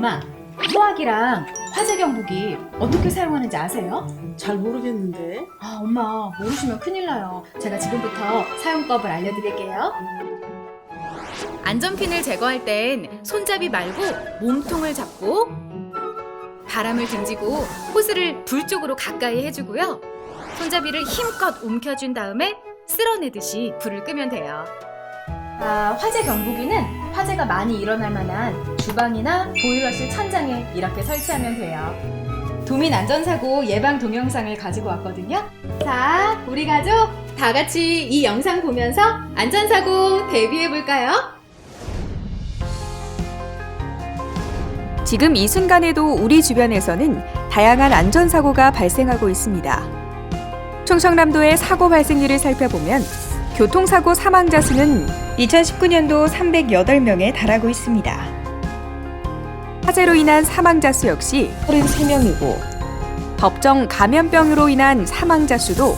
엄마, 소화기랑 화재 경보기 어떻게 사용하는지 아세요? 잘 모르겠는데. 엄마, 모르시면 큰일 나요. 제가 지금부터 사용법을 알려드릴게요. 안전핀을 제거할 땐 손잡이 말고 몸통을 잡고 바람을 등지고 호스를 불 쪽으로 가까이 해주고요. 손잡이를 힘껏 움켜준 다음에 쓸어내듯이 불을 끄면 돼요. 화재 경보기는 화재가 많이 일어날 만한 주방이나 보일러실 천장에 이렇게 설치하면 돼요. 도민 안전사고 예방 동영상을 가지고 왔거든요. 자, 우리 가족 다 같이 이 영상 보면서 안전사고 대비해볼까요? 지금 이 순간에도 우리 주변에서는 다양한 안전사고가 발생하고 있습니다. 충청남도의 사고 발생률을 살펴보면 교통사고 사망자 수는 2019년도 308명에 달하고 있습니다. 화재로 인한 사망자 수 역시 33명이고 법정 감염병으로 인한 사망자 수도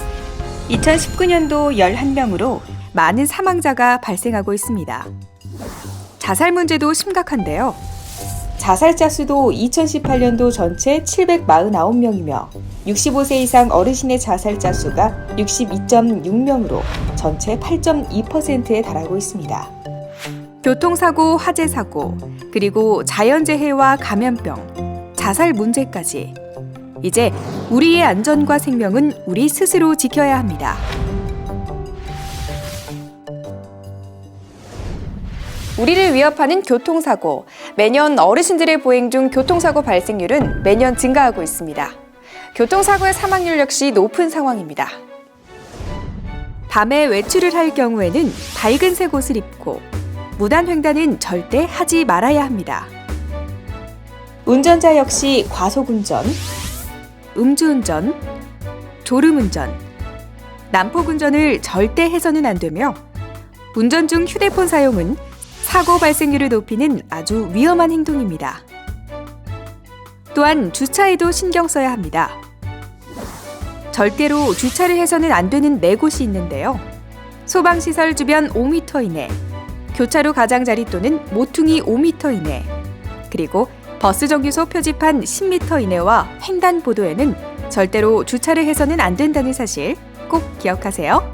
2019년도 11명으로 많은 사망자가 발생하고 있습니다. 자살 문제도 심각한데요. 자살자 수도 2018년도 전체 749명이며 65세 이상 어르신의 자살자 수가 62.6명으로 전체 8.2%에 달하고 있습니다. 교통사고, 화재사고, 그리고 자연재해와 감염병, 자살 문제까지 이제 우리의 안전과 생명은 우리 스스로 지켜야 합니다. 우리를 위협하는 교통사고, 매년 어르신들의 보행 중 교통사고 발생률은 매년 증가하고 있습니다. 교통사고의 사망률 역시 높은 상황입니다. 밤에 외출을 할 경우에는 밝은색 옷을 입고 무단횡단은 절대 하지 말아야 합니다. 운전자 역시 과속운전, 음주운전, 졸음운전, 난폭운전을 절대 해서는 안 되며 운전 중 휴대폰 사용은 사고 발생률을 높이는 아주 위험한 행동입니다. 또한 주차에도 신경 써야 합니다. 절대로 주차를 해서는 안 되는 네 곳이 있는데요. 소방시설 주변 5m 이내, 교차로 가장자리 또는 모퉁이 5m 이내, 그리고 버스 정류소 표지판 10m 이내와 횡단보도에는 절대로 주차를 해서는 안 된다는 사실 꼭 기억하세요.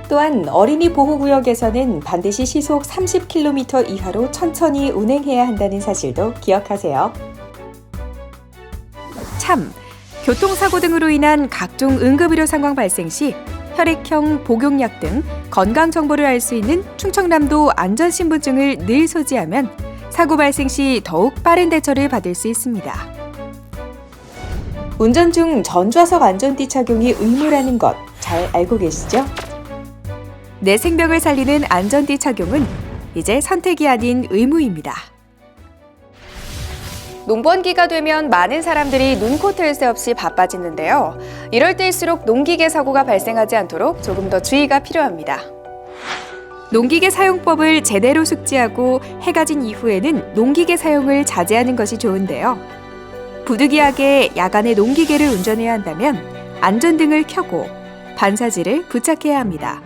또한 어린이 보호구역에서는 반드시 시속 30km 이하로 천천히 운행해야 한다는 사실도 기억하세요. 참, 교통사고 등으로 인한 각종 응급의료 상황 발생 시 혈액형, 복용약 등 건강 정보를 알 수 있는 충청남도 안전신분증을 늘 소지하면 사고 발생 시 더욱 빠른 대처를 받을 수 있습니다. 운전 중 전좌석 안전띠 착용이 의무라는 것 잘 알고 계시죠? 내 생명을 살리는 안전띠 착용은 이제 선택이 아닌 의무입니다. 농번기가 되면 많은 사람들이 눈코 뜰 새 없이 바빠지는데요. 이럴 때일수록 농기계 사고가 발생하지 않도록 조금 더 주의가 필요합니다. 농기계 사용법을 제대로 숙지하고 해가 진 이후에는 농기계 사용을 자제하는 것이 좋은데요. 부득이하게 야간에 농기계를 운전해야 한다면 안전등을 켜고 반사지를 부착해야 합니다.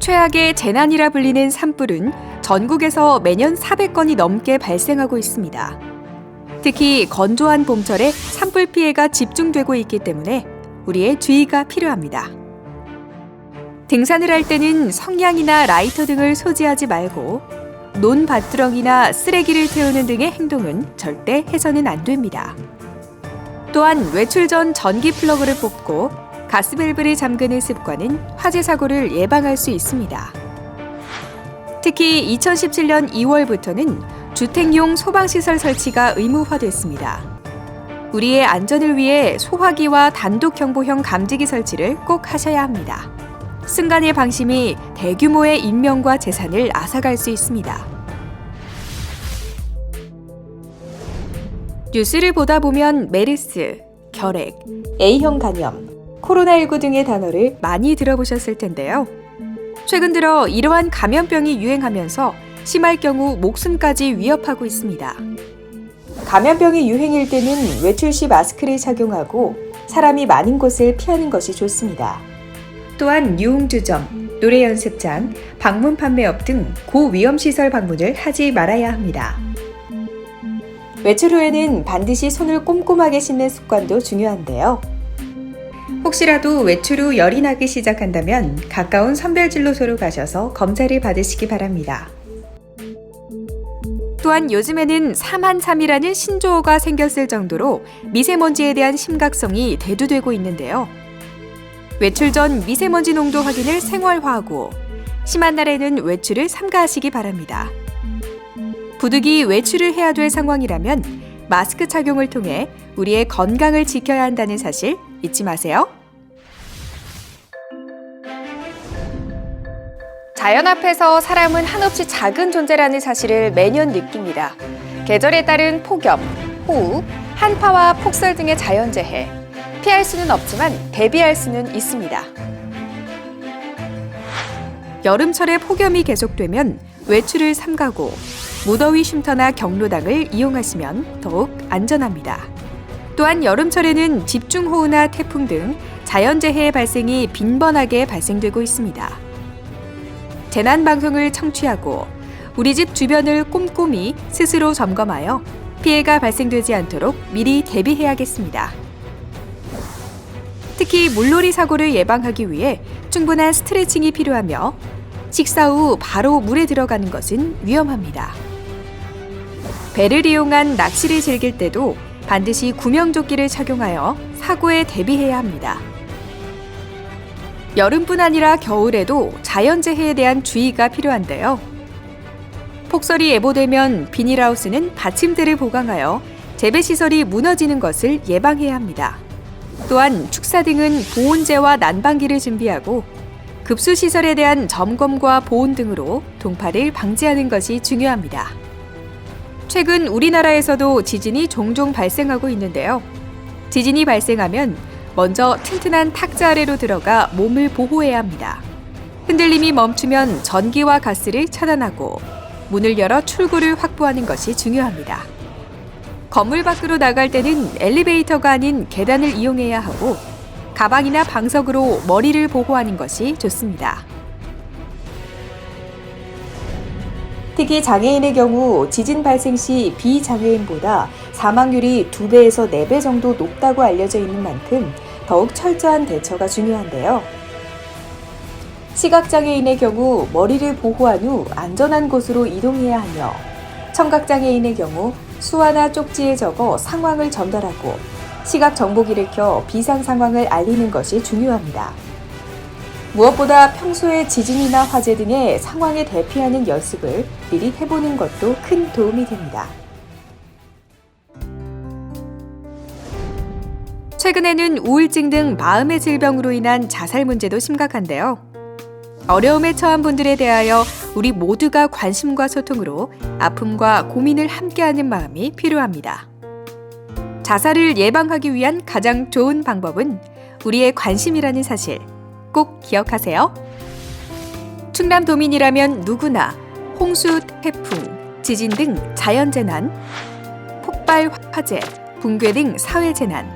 최악의 재난이라 불리는 산불은 전국에서 매년 400건이 넘게 발생하고 있습니다. 특히 건조한 봄철에 산불 피해가 집중되고 있기 때문에 우리의 주의가 필요합니다. 등산을 할 때는 성냥이나 라이터 등을 소지하지 말고 논밭두렁이나 쓰레기를 태우는 등의 행동은 절대 해서는 안 됩니다. 또한 외출 전 전기 플러그를 뽑고 가스밸브를 잠그는 습관은 화재 사고를 예방할 수 있습니다. 특히 2017년 2월부터는 주택용 소방시설 설치가 의무화됐습니다. 우리의 안전을 위해 소화기와 단독경보형 감지기 설치를 꼭 하셔야 합니다. 순간의 방심이 대규모의 인명과 재산을 앗아갈 수 있습니다. 뉴스를 보다 보면 메르스, 결핵, A형 간염, 코로나19 등의 단어를 많이 들어보셨을 텐데요. 최근 들어 이러한 감염병이 유행하면서 심할 경우 목숨까지 위협하고 있습니다. 감염병이 유행일 때는 외출 시 마스크를 착용하고 사람이 많은 곳을 피하는 것이 좋습니다. 또한 유흥주점, 노래 연습장, 방문 판매업 등 고위험시설 방문을 하지 말아야 합니다. 외출 후에는 반드시 손을 꼼꼼하게 씻는 습관도 중요한데요. 혹시라도 외출 후 열이 나기 시작한다면 가까운 선별진료소로 가셔서 검사를 받으시기 바랍니다. 또한 요즘에는 사만삼이라는 신조어가 생겼을 정도로 미세먼지에 대한 심각성이 대두되고 있는데요. 외출 전 미세먼지 농도 확인을 생활화하고 심한 날에는 외출을 삼가하시기 바랍니다. 부득이 외출을 해야 될 상황이라면 마스크 착용을 통해 우리의 건강을 지켜야 한다는 사실 잊지 마세요. 자연 앞에서 사람은 한없이 작은 존재라는 사실을 매년 느낍니다. 계절에 따른 폭염, 호우, 한파와 폭설 등의 자연재해. 피할 수는 없지만 대비할 수는 있습니다. 여름철에 폭염이 계속되면 외출을 삼가고 무더위 쉼터나 경로당을 이용하시면 더욱 안전합니다. 또한 여름철에는 집중호우나 태풍 등 자연재해의 발생이 빈번하게 발생되고 있습니다. 재난방송을 청취하고 우리 집 주변을 꼼꼼히 스스로 점검하여 피해가 발생되지 않도록 미리 대비해야겠습니다. 특히 물놀이 사고를 예방하기 위해 충분한 스트레칭이 필요하며 식사 후 바로 물에 들어가는 것은 위험합니다. 배를 이용한 낚시를 즐길 때도 반드시 구명조끼를 착용하여 사고에 대비해야 합니다. 여름뿐 아니라 겨울에도 자연재해에 대한 주의가 필요한데요. 폭설이 예보되면 비닐하우스는 받침대를 보강하여 재배시설이 무너지는 것을 예방해야 합니다. 또한 축사 등은 보온재와 난방기를 준비하고 급수시설에 대한 점검과 보온 등으로 동파를 방지하는 것이 중요합니다. 최근 우리나라에서도 지진이 종종 발생하고 있는데요. 지진이 발생하면 먼저 튼튼한 탁자 아래로 들어가 몸을 보호해야 합니다. 흔들림이 멈추면 전기와 가스를 차단하고 문을 열어 출구를 확보하는 것이 중요합니다. 건물 밖으로 나갈 때는 엘리베이터가 아닌 계단을 이용해야 하고 가방이나 방석으로 머리를 보호하는 것이 좋습니다. 특히 장애인의 경우 지진 발생 시 비장애인보다 사망률이 2배에서 4배 정도 높다고 알려져 있는 만큼 더욱 철저한 대처가 중요한데요. 시각장애인의 경우 머리를 보호한 후 안전한 곳으로 이동해야 하며 청각장애인의 경우 수화나 쪽지에 적어 상황을 전달하고 시각 정보기를 켜 비상 상황을 알리는 것이 중요합니다. 무엇보다 평소에 지진이나 화재 등의 상황에 대피하는 연습을 미리 해보는 것도 큰 도움이 됩니다. 최근에는 우울증 등 마음의 질병으로 인한 자살 문제도 심각한데요. 어려움에 처한 분들에 대하여 우리 모두가 관심과 소통으로 아픔과 고민을 함께하는 마음이 필요합니다. 자살을 예방하기 위한 가장 좋은 방법은 우리의 관심이라는 사실 꼭 기억하세요. 충남도민이라면 누구나 홍수, 태풍, 지진 등 자연재난, 폭발, 화재, 붕괴 등 사회재난,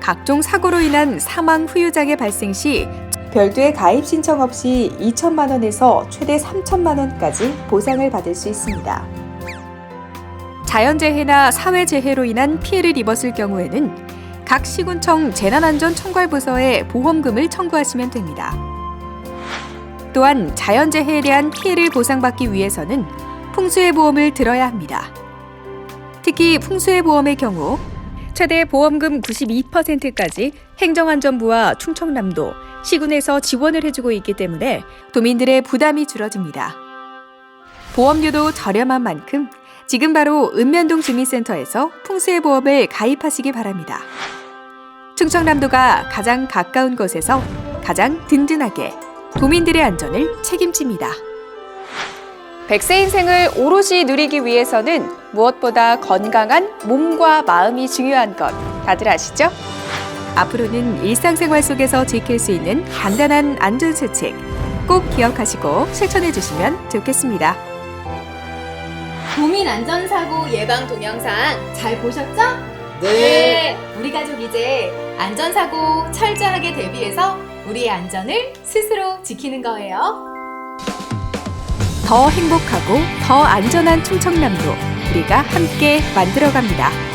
각종 사고로 인한 사망 후유장애 발생 시 별도의 가입 신청 없이 2천만 원에서 최대 3천만 원까지 보상을 받을 수 있습니다. 자연재해나 사회재해로 인한 피해를 입었을 경우에는 각 시군청 재난안전총괄부서에 보험금을 청구하시면 됩니다. 또한 자연재해에 대한 피해를 보상받기 위해서는 풍수해 보험을 들어야 합니다. 특히 풍수해 보험의 경우 최대 보험금 92%까지 행정안전부와 충청남도, 시군에서 지원을 해주고 있기 때문에 도민들의 부담이 줄어듭니다. 보험료도 저렴한 만큼 지금 바로 읍면동 주민센터에서 풍수해 보험을 가입하시기 바랍니다. 충청남도가 가장 가까운 곳에서 가장 든든하게 도민들의 안전을 책임집니다. 100세 인생을 오롯이 누리기 위해서는 무엇보다 건강한 몸과 마음이 중요한 것 다들 아시죠? 앞으로는 일상생활 속에서 지킬 수 있는 간단한 안전수칙 꼭 기억하시고 실천해 주시면 좋겠습니다. 도민안전사고 예방 동영상 잘 보셨죠? 네. 우리 가족 이제 안전사고 철저하게 대비해서 우리의 안전을 스스로 지키는 거예요. 더 행복하고 더 안전한 충청남도 우리가 함께 만들어갑니다.